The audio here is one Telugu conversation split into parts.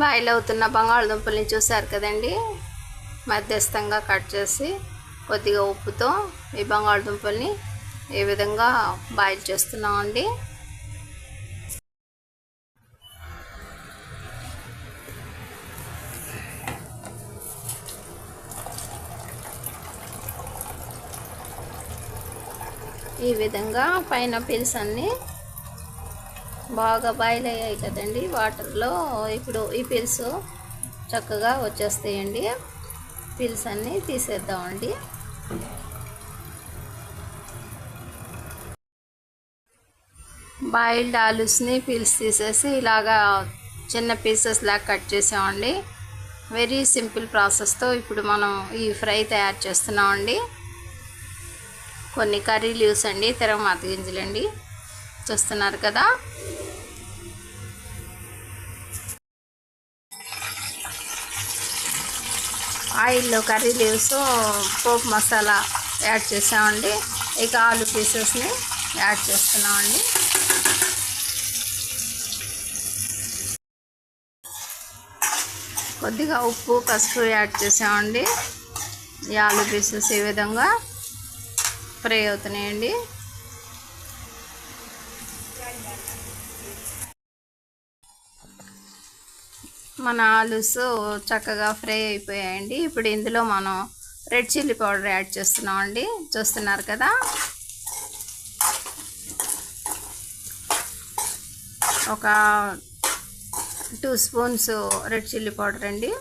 బాయిల్ అవుతున్న బంగాళదుంపల్ని చూసారు కదండి. మధ్యస్థంగా కట్ చేసి కొద్దిగా ఉప్పుతో ఈ బంగాళదుంపల్ని ఈ విధంగా బాయిల్ చేస్తున్నామండి. ఈ విధంగా పైనాపిల్స్ అన్నీ బాగా బాయిల్ అయ్యాయి కదండి వాటర్లో. ఇప్పుడు ఈ పిల్స్ చక్కగా వచ్చేస్తాయండి. పిల్స్ అన్నీ తీసేద్దామండి. బాయిల్డ్ ఆలూస్ని పిల్స్ తీసేసి ఇలాగా చిన్న పీసెస్ లాగా కట్ చేసామండి. వెరీ సింపుల్ ప్రాసెస్తో ఇప్పుడు మనం ఈ ఫ్రై తయారు చేస్తున్నామండి. కొన్ని కర్రీ లీవ్స్ అండి, తిరగమాత గింజలండి, చూస్తున్నారు కదా. ఆయిల్లో కర్రీ లీవ్స్, పోపు మసాలా యాడ్ చేసామండి. ఇక ఆలు పీసెస్ని యాడ్ చేస్తున్నామండి. కొద్దిగా ఉప్పు, పసుపు యాడ్ చేసామండి. ఈ ఆలు పీసెస్ ఈ విధంగా ఫ్రై అవుతున్నాయండి. మన ఆలూస్ చక్కగా ఫ్రై అయిపోయాయండి. ఇప్పుడు ఇందులో మనం రెడ్ చిల్లీ పౌడర్ యాడ్ చేస్తున్నామండి. చూస్తున్నారు కదా. ఒక 2 స్పూన్స్ రెడ్ చిల్లీ పౌడర్ అండి.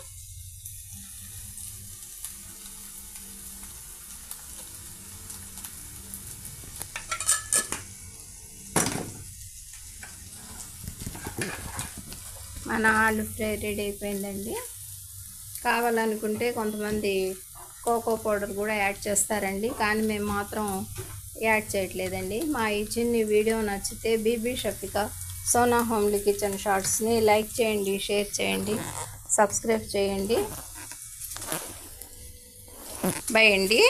మన ఆలు ఫ్రై రెడీ అయిపోయిందండి. కావాలనుకుంటే కొంతమంది కోకో పౌడర్ కూడా యాడ్ చేస్తారండి, కానీ మేము మాత్రం యాడ్ చేయట్లేదండి. మా ఈ చిన్ని వీడియో నచ్చితే బీబీ షఫికా సోనా హోమ్లీ కిచెన్ షార్ట్స్ని లైక్ చేయండి, షేర్ చేయండి, సబ్స్క్రైబ్ చేయండి. బై అండి.